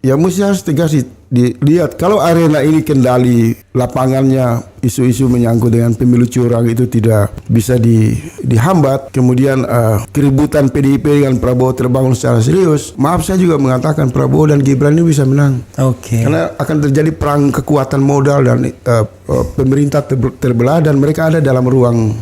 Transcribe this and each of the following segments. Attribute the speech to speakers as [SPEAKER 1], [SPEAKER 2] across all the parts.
[SPEAKER 1] Ya mesti harus tegas dilihat. Kalau arena ini kendali lapangannya, isu-isu menyangkut dengan pemilu curang itu tidak bisa dihambat. Kemudian keributan PDIP dengan Prabowo terbangun secara serius. Maaf, saya juga mengatakan Prabowo dan Gibran ini bisa menang. Karena akan terjadi perang kekuatan modal dan pemerintah terbelah dan mereka ada dalam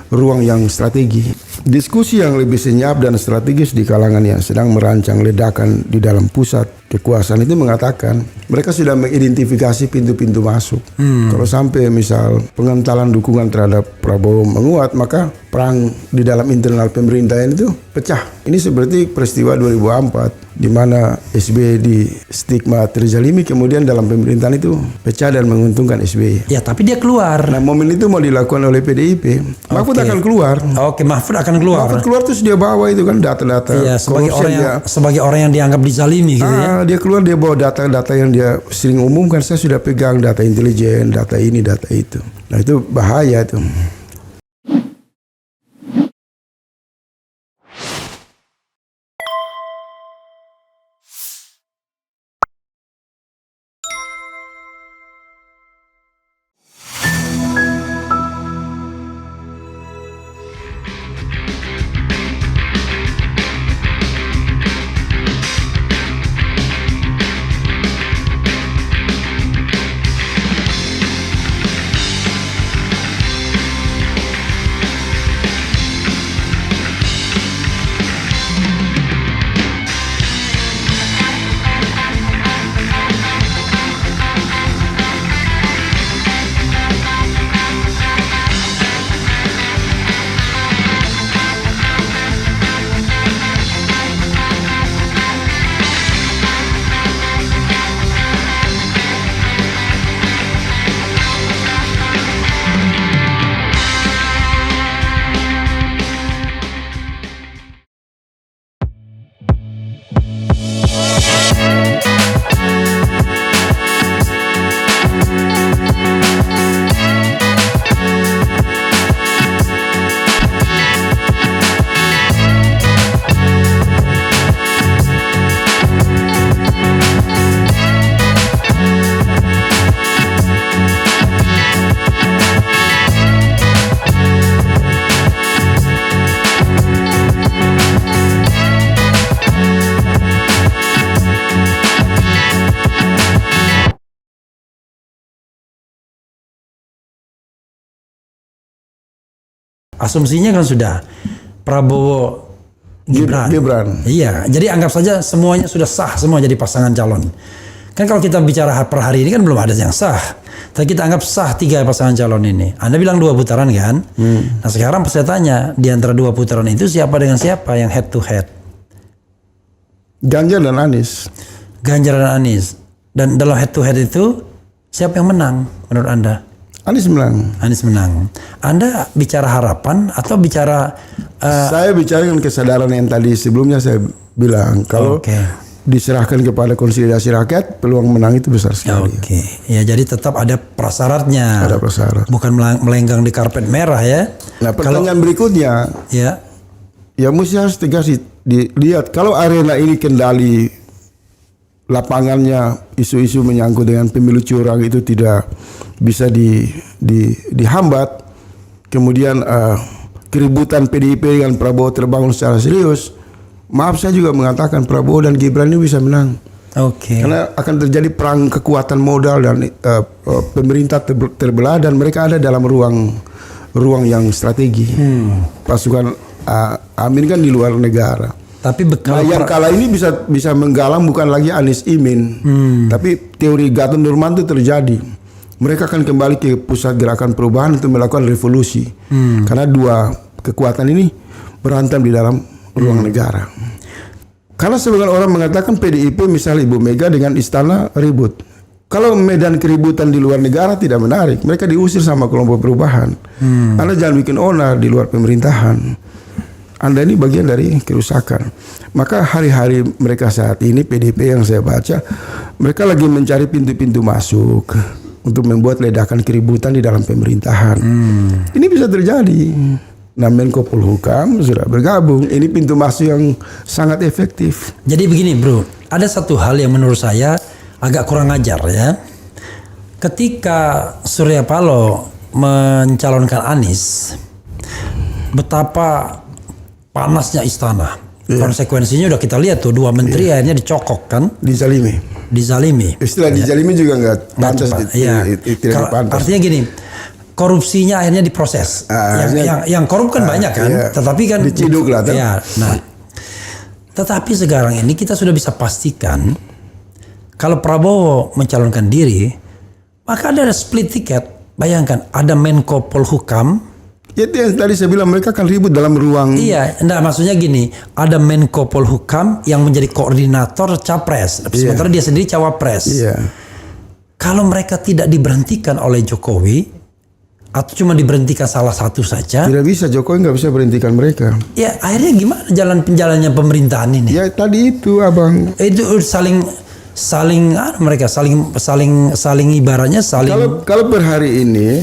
[SPEAKER 1] ruang yang strategi. Diskusi yang lebih senyap dan strategis di kalangan yang sedang merancang ledakan di dalam pusat kekuasaan itu mengatakan mereka sudah mengidentifikasi pintu-pintu masuk. Kalau sampai misal pengentalan dukungan terhadap Prabowo menguat, maka perang di dalam internal pemerintahan itu pecah. Ini seperti peristiwa 2004 di mana SBY di stigma terzalimi, kemudian dalam pemerintahan itu pecah dan menguntungkan SBY.
[SPEAKER 2] Ya, tapi dia keluar.
[SPEAKER 1] Nah, momen itu mau dilakukan oleh PDIP. Mahfud akan keluar.
[SPEAKER 2] Mahfud akan keluar.
[SPEAKER 1] Mahfud keluar terus dia bawa itu kan data-data.
[SPEAKER 2] Iya, sebagai orang yang dianggap dizalimi gitu ya.
[SPEAKER 1] Dia keluar, dia bawa data-data yang dia sering umumkan. Saya sudah pegang data intelijen, data ini, data itu. Nah, itu bahaya itu.
[SPEAKER 2] Asumsinya kan sudah Prabowo Gibran. Iya, jadi anggap saja semuanya sudah sah semua jadi pasangan calon. Kan kalau kita bicara per hari ini kan belum ada yang sah. Tapi kita anggap sah 3 pasangan calon ini. Anda bilang 2 putaran kan? Nah sekarang saya tanya, di antara 2 putaran itu siapa dengan siapa yang head to head?
[SPEAKER 1] Ganjar dan Anies.
[SPEAKER 2] Ganjar dan Anies. Dan dalam head to head itu siapa yang menang menurut Anda?
[SPEAKER 1] Anies menang.
[SPEAKER 2] Anies menang. Anda bicara harapan atau bicara?
[SPEAKER 1] Saya bicara dengan kesadaran yang tadi sebelumnya saya bilang kalau diserahkan kepada konsolidasi rakyat, peluang menang itu besar sekali.
[SPEAKER 2] Ya jadi tetap ada prasyaratnya.
[SPEAKER 1] Ada prasyarat.
[SPEAKER 2] Bukan melenggang di karpet merah ya.
[SPEAKER 1] Nah pertanyaan berikutnya. Ya mesti harus tegas dilihat. Kalau arena ini kendali lapangannya, isu-isu menyangkut dengan pemilu curang itu tidak bisa dihambat. Kemudian keributan PDIP dengan Prabowo terbangun secara serius. Maaf, saya juga mengatakan Prabowo dan Gibran ini bisa menang. Karena akan terjadi perang kekuatan modal dan pemerintah terbelah dan mereka ada dalam ruang yang strategi. Pasukan Amin kan di luar negara.
[SPEAKER 2] Tapi
[SPEAKER 1] yang kala ini bisa menggalang bukan lagi Anies Imin, tapi teori Gatot Nurmantio terjadi. Mereka akan kembali ke pusat gerakan perubahan untuk melakukan revolusi. Karena 2 kekuatan ini berantem di dalam ruang negara. Karena sebagian orang mengatakan PDIP misalnya Ibu Mega dengan istana ribut. Kalau medan keributan di luar negara tidak menarik, mereka diusir sama kelompok perubahan. Anda jangan bikin onar di luar pemerintahan. Anda ini bagian dari kerusakan. Maka hari-hari mereka saat ini PDIP yang saya baca, mereka lagi mencari pintu-pintu masuk untuk membuat ledakan keributan di dalam pemerintahan. Ini bisa terjadi. Nah, Menko Polhukam sudah bergabung. Ini pintu masuk yang sangat efektif.
[SPEAKER 2] Jadi begini bro, ada satu hal yang menurut saya agak kurang ajar ya. Ketika Surya Paloh mencalonkan Anies, betapa panasnya istana. Konsekuensinya udah kita lihat tuh, 2 menteri akhirnya dicokok kan. Dizalimi.
[SPEAKER 1] Istilah dizalimi juga nggak pantas. Tidak pantas.
[SPEAKER 2] Artinya gini, korupsinya akhirnya diproses. Yang korup kan banyak kan, tetapi kan
[SPEAKER 1] diciduk lah.
[SPEAKER 2] Nah, tetapi sekarang ini kita sudah bisa pastikan kalau Prabowo mencalonkan diri, maka ada split tiket. Bayangkan ada Menko Polhukam.
[SPEAKER 1] Ya itu yang tadi saya bilang, mereka akan ribut dalam ruang.
[SPEAKER 2] Iya, maksudnya gini, ada Menko Polhukam yang menjadi koordinator capres, sementara dia sendiri cawapres.
[SPEAKER 1] Iya.
[SPEAKER 2] Kalau mereka tidak diberhentikan oleh Jokowi, atau cuma diberhentikan salah satu saja,
[SPEAKER 1] tidak bisa, Jokowi nggak bisa berhentikan mereka.
[SPEAKER 2] Ya akhirnya gimana penjalannya pemerintahan ini?
[SPEAKER 1] Ya tadi itu abang.
[SPEAKER 2] Itu mereka saling ibaratnya saling.
[SPEAKER 1] Kalau per hari ini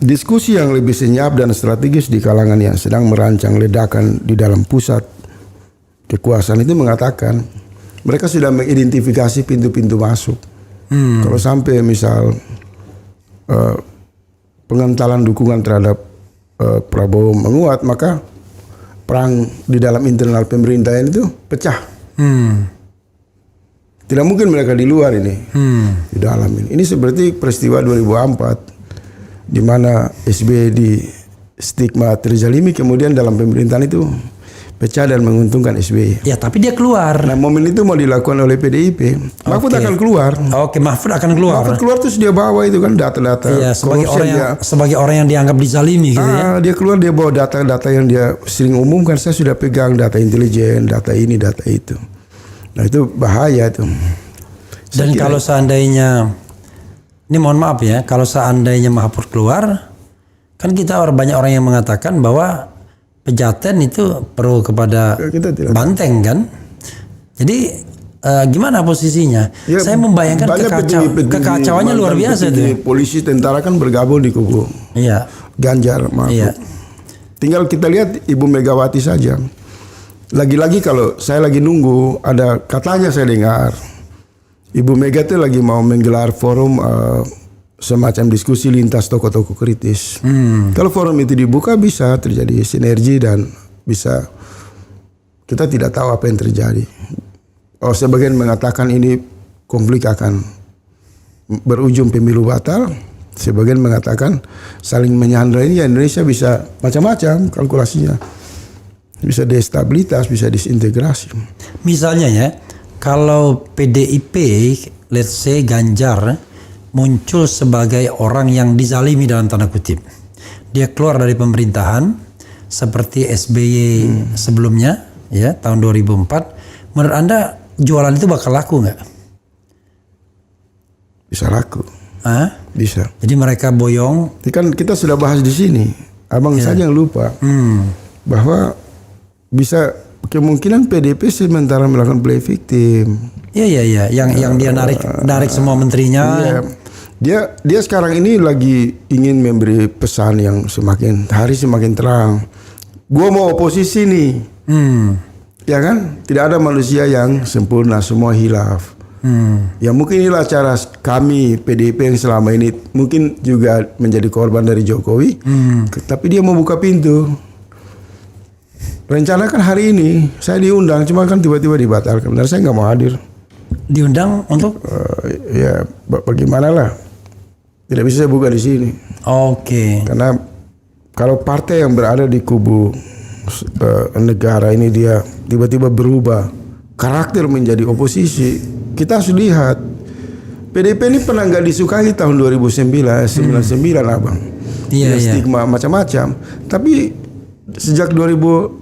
[SPEAKER 1] diskusi yang lebih senyap dan strategis di kalangan yang sedang merancang ledakan di dalam pusat kekuasaan itu mengatakan mereka sudah mengidentifikasi pintu-pintu masuk. Kalau sampai misal pengentalan dukungan terhadap Prabowo menguat, maka perang di dalam internal pemerintahan itu pecah. Tidak mungkin mereka di luar ini, di dalam ini. Ini seperti peristiwa 2004. Di mana SBY di stigma terzalimi, kemudian dalam pemerintahan itu pecah dan menguntungkan SBY.
[SPEAKER 2] Ya, tapi dia keluar.
[SPEAKER 1] Nah, momen itu mau dilakukan oleh PDIP. Mahfud akan keluar.
[SPEAKER 2] Mahfud akan keluar.
[SPEAKER 1] Mahfud keluar terus dia bawa itu kan data-data.
[SPEAKER 2] Iya, sebagai orang yang dianggap dizalimi gitu ya.
[SPEAKER 1] Dia keluar, dia bawa data-data yang dia sering umumkan. Saya sudah pegang data intelijen, data ini, data itu. Nah, itu bahaya tuh.
[SPEAKER 2] Dan kalau seandainya, ini mohon maaf ya, kalau seandainya Mahfud keluar, kan banyak orang yang mengatakan bahwa Pejaten itu perlu kepada Banteng kan. Jadi gimana posisinya? Ya, saya membayangkan kekacauannya luar biasa itu.
[SPEAKER 1] Polisi, tentara kan bergabung di kubu Ganjar Mahfud. Iya. Tinggal kita lihat Ibu Megawati saja. Lagi-lagi kalau saya lagi nunggu, ada katanya saya dengar Ibu Mega itu lagi mau menggelar forum semacam diskusi lintas tokoh-tokoh kritis. Kalau forum itu dibuka bisa terjadi sinergi dan bisa, kita tidak tahu apa yang terjadi. Sebagian mengatakan ini konflik akan berujung pemilu batal. Sebagian mengatakan saling menyandra. Ini Indonesia bisa macam-macam kalkulasinya. Bisa destabilitas, bisa disintegrasi.
[SPEAKER 2] Misalnya ya, kalau PDIP, let's say Ganjar muncul sebagai orang yang dizalimi dalam tanda kutip. Dia keluar dari pemerintahan seperti SBY sebelumnya, ya tahun 2004. Menurut Anda jualan itu bakal laku nggak?
[SPEAKER 1] Bisa laku. Bisa.
[SPEAKER 2] Jadi mereka boyong.
[SPEAKER 1] Kan kita sudah bahas di sini. Abang saja yang lupa bahwa bisa kemungkinan PDP sementara melakukan play victim.
[SPEAKER 2] Iya. Yang dia narik semua menterinya.
[SPEAKER 1] Iya. Dia sekarang ini lagi ingin memberi pesan yang semakin hari semakin terang. Gua mau oposisi nih. Ya kan? Tidak ada manusia yang sempurna, semua hilaf. Ya mungkin inilah cara kami PDIP yang selama ini mungkin juga menjadi korban dari Jokowi. Tapi dia mau buka pintu. Rencana kan hari ini saya diundang, cuma kan tiba-tiba dibatalkan. Dan saya nggak mau hadir.
[SPEAKER 2] Diundang untuk?
[SPEAKER 1] Ya bagaimana lah. Tidak bisa saya buka di sini.
[SPEAKER 2] Oke.
[SPEAKER 1] Karena kalau partai yang berada di kubu negara ini dia tiba-tiba berubah karakter menjadi oposisi, kita harus lihat. PDIP ini pernah nggak disukai tahun 99 abang. Iya. Stigma macam-macam. Tapi sejak 2004,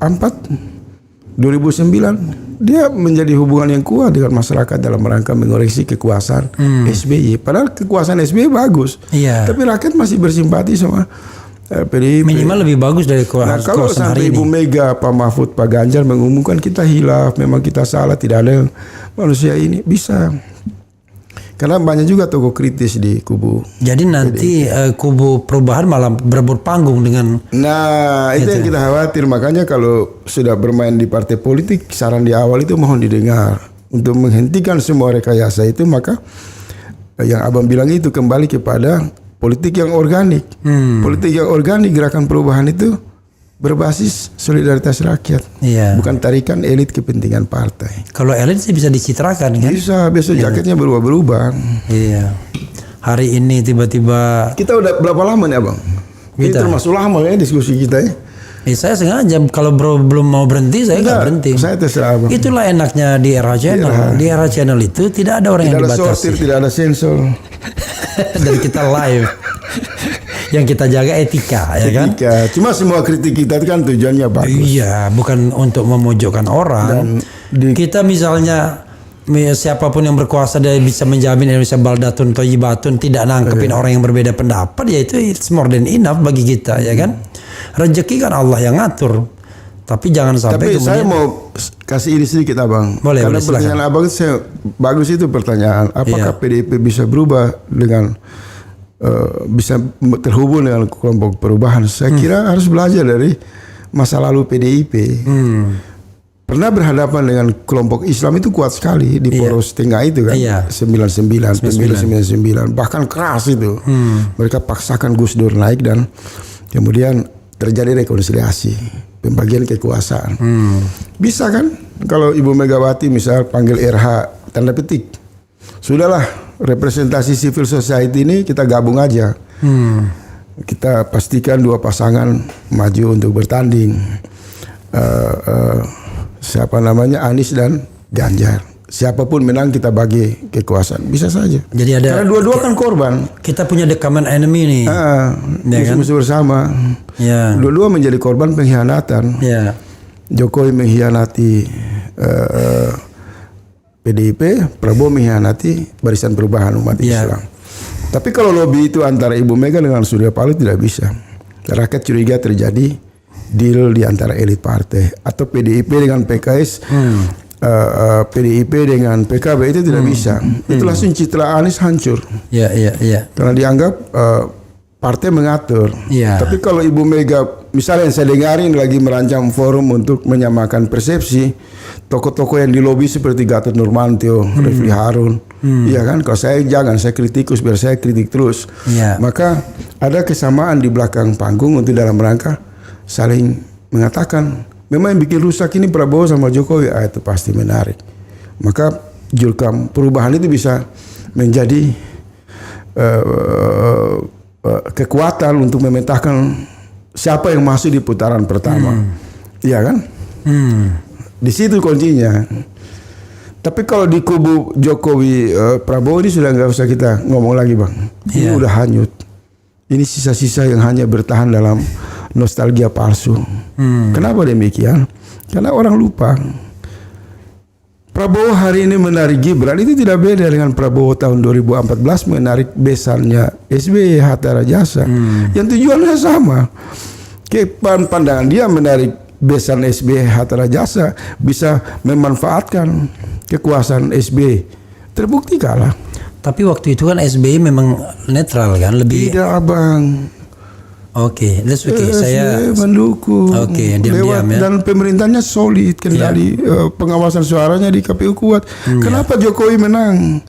[SPEAKER 1] 2009 dia menjadi hubungan yang kuat dengan masyarakat dalam rangka mengoreksi kekuasaan SBY. Padahal kekuasaan SBY bagus, tapi rakyat masih bersimpati sama PDIP.
[SPEAKER 2] Minimal lebih bagus dari kekuasaan
[SPEAKER 1] kalau sampai Ibu Mega, Pak Mahfud, Pak Ganjar mengumumkan kita hilaf, memang kita salah, tidak ada manusia ini, bisa. Karena banyak juga tokoh kritis di kubu.
[SPEAKER 2] Jadi nanti kubu perubahan malah berebut panggung dengan.
[SPEAKER 1] Nah itu yang kita khawatir. Makanya kalau sudah bermain di partai politik, saran di awal itu mohon didengar. untuk menghentikan semua rekayasa itu, maka yang abang bilang itu kembali kepada politik yang organik. Politik yang organik, gerakan perubahan itu berbasis solidaritas rakyat, bukan tarikan elit kepentingan partai.
[SPEAKER 2] Kalau elit sih bisa dicitrakan kan?
[SPEAKER 1] Bisa, besok jaketnya berubah-berubah.
[SPEAKER 2] Iya. Hari ini tiba-tiba.
[SPEAKER 1] Kita udah berapa lama nih abang? Ini termasuk lama ya diskusi kita ya.
[SPEAKER 2] Saya sengaja kalau bro belum mau berhenti saya nggak berhenti.
[SPEAKER 1] Saya terserah abang.
[SPEAKER 2] Itulah enaknya di era channel. Di era channel itu tidak ada orang yang dibatasi.
[SPEAKER 1] Tidak ada sortir, tidak ada sensor.
[SPEAKER 2] Dan kita live. Yang kita jaga etika, ya kan?
[SPEAKER 1] Cuma semua kritik kita itu kan tujuannya bagus.
[SPEAKER 2] Iya, bukan untuk memojokkan orang. Kita misalnya siapapun yang berkuasa dia bisa menjamin Indonesia baldatun thayyibatun, tidak nangkepin orang yang berbeda pendapat, ya itu it's more than enough bagi kita, ya kan? Rezeki kan Allah yang ngatur. Tapi jangan sampai.
[SPEAKER 1] Tapi saya mau kasih ini sedikit abang.
[SPEAKER 2] Boleh,
[SPEAKER 1] karena pertanyaan abang bagus itu pertanyaan. Apakah PDIP bisa berubah dengan bisa terhubung dengan kelompok perubahan? Saya kira harus belajar dari masa lalu PDIP. Pernah berhadapan dengan kelompok Islam itu kuat sekali di poros tengah itu kan. 99, pemilu 99, bahkan keras itu. Mereka paksakan Gus Dur naik dan kemudian terjadi rekonsiliasi, pembagian kekuasaan. Bisa kan kalau Ibu Megawati misal panggil RH tanda petik, sudahlah representasi civil society ini kita gabung aja. Kita pastikan dua pasangan maju untuk bertanding. Siapa namanya, Anies dan Ganjar. Siapapun menang kita bagi kekuasaan, bisa saja.
[SPEAKER 2] Jadi ada. Karena
[SPEAKER 1] dua-dua kan korban.
[SPEAKER 2] Kita punya the common enemy nih.
[SPEAKER 1] Musuh-musuh bersama. Dua-dua menjadi korban pengkhianatan. Jokowi mengkhianati PDIP, Prabowo mengkhianati Barisan Perubahan Umat Islam. Tapi kalau lobby itu antara Ibu Mega dengan Surya Paloh tidak bisa. Rakyat curiga terjadi deal di antara elit partai, atau PDIP dengan PKS. PDIP dengan PKB itu tidak bisa. Itu langsung citra Anies hancur. Karena dianggap partai mengatur. Tapi kalau Ibu Mega, misalnya yang saya dengarin lagi merancang forum untuk menyamakan persepsi, tokoh-tokoh yang dilobi seperti Gatot Nurmantio, Refli Harun, iya kan? Kalau saya jangan, saya kritikus biar saya kritik terus. Maka ada kesamaan di belakang panggung untuk dalam rangka saling mengatakan, memang yang bikin rusak ini Prabowo sama Jokowi, itu pasti menarik. Maka julkam perubahan itu bisa menjadi kekuatan untuk memetakan siapa yang masuk di putaran pertama. Iya kan? Di situ kuncinya. Tapi kalau di kubu Jokowi Prabowo ini sudah nggak usah kita ngomong lagi bang. Ini udah hanyut. Ini sisa-sisa yang hanya bertahan dalam nostalgia palsu. Kenapa demikian? Karena orang lupa. Prabowo hari ini menarik Gibran itu tidak beda dengan Prabowo tahun 2014 menarik besannya SBY Hatta Rajasa. Yang tujuannya sama. Pandangan dia menarik besan SBY Hatta Rajasa bisa memanfaatkan kekuasaan SBY. Terbukti kalah.
[SPEAKER 2] Tapi waktu itu kan SBY memang netral kan, lebih.
[SPEAKER 1] Tidak abang.
[SPEAKER 2] Oke, that's okay. Saya
[SPEAKER 1] mendukung.
[SPEAKER 2] Diam-diam ya.
[SPEAKER 1] Dan pemerintahnya solid, kendali pengawasan suaranya di KPU kuat. Kenapa Jokowi menang?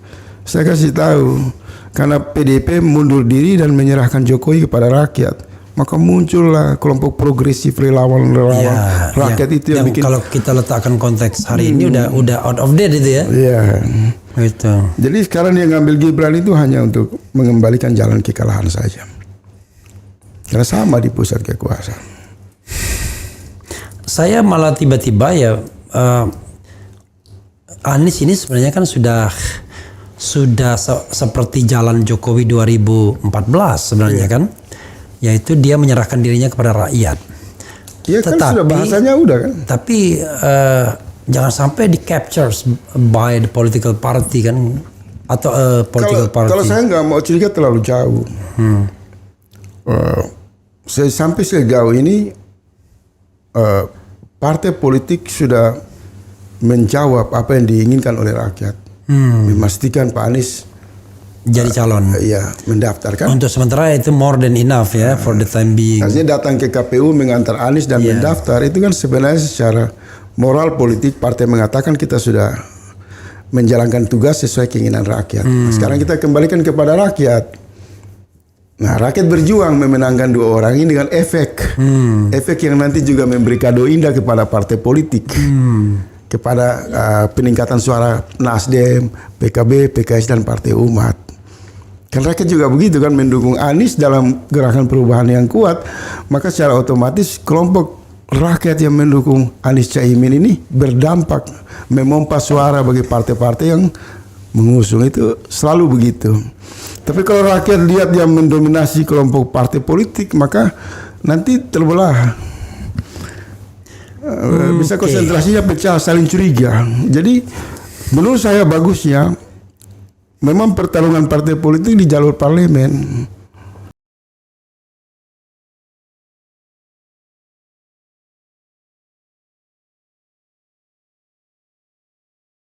[SPEAKER 1] Saya kasih tahu. Karena PDIP mundur diri dan menyerahkan Jokowi kepada rakyat. Maka muncullah kelompok progresif relawan rakyat itu yang bikin.
[SPEAKER 2] Kalau kita letakkan konteks hari ini udah out of date itu ya. Gitu.
[SPEAKER 1] Jadi sekarang yang ngambil Gibran itu hanya untuk mengembalikan jalan kekalahan saja. Karena sama di pusat kekuasaan.
[SPEAKER 2] Saya malah tiba-tiba Anies ini sebenarnya kan sudah seperti jalan Jokowi 2014 sebenarnya kan, yaitu dia menyerahkan dirinya kepada rakyat.
[SPEAKER 1] Iya kan, sudah bahasanya udah kan. Tapi
[SPEAKER 2] jangan sampai di capture by the political party kan, atau political party.
[SPEAKER 1] Kalau saya nggak mau curiga terlalu jauh. Sampai sejauh ini partai politik sudah menjawab apa yang diinginkan oleh rakyat, memastikan Pak Anies
[SPEAKER 2] jadi calon.
[SPEAKER 1] Mendaftarkan.
[SPEAKER 2] Untuk sementara itu more than enough ya, for the time being.
[SPEAKER 1] Artinya datang ke KPU mengantar Anies dan mendaftar itu kan sebenarnya secara moral politik partai mengatakan kita sudah menjalankan tugas sesuai keinginan rakyat. Nah, sekarang kita kembalikan kepada rakyat. Nah, rakyat berjuang memenangkan 2 orang ini dengan efek yang nanti juga memberi kado indah kepada partai politik, kepada peningkatan suara Nasdem, PKB, PKS dan Partai Umat. Kan rakyat juga begitu kan, mendukung Anies dalam gerakan perubahan yang kuat, maka secara otomatis kelompok rakyat yang mendukung Anies Caimin ini berdampak memompa suara bagi partai-partai yang mengusung, itu selalu begitu. Tapi kalau rakyat lihat yang mendominasi kelompok partai politik, maka nanti terbelah. Bisa konsentrasinya pecah, saling curiga. Jadi menurut saya bagusnya memang pertarungan partai politik di jalur parlemen.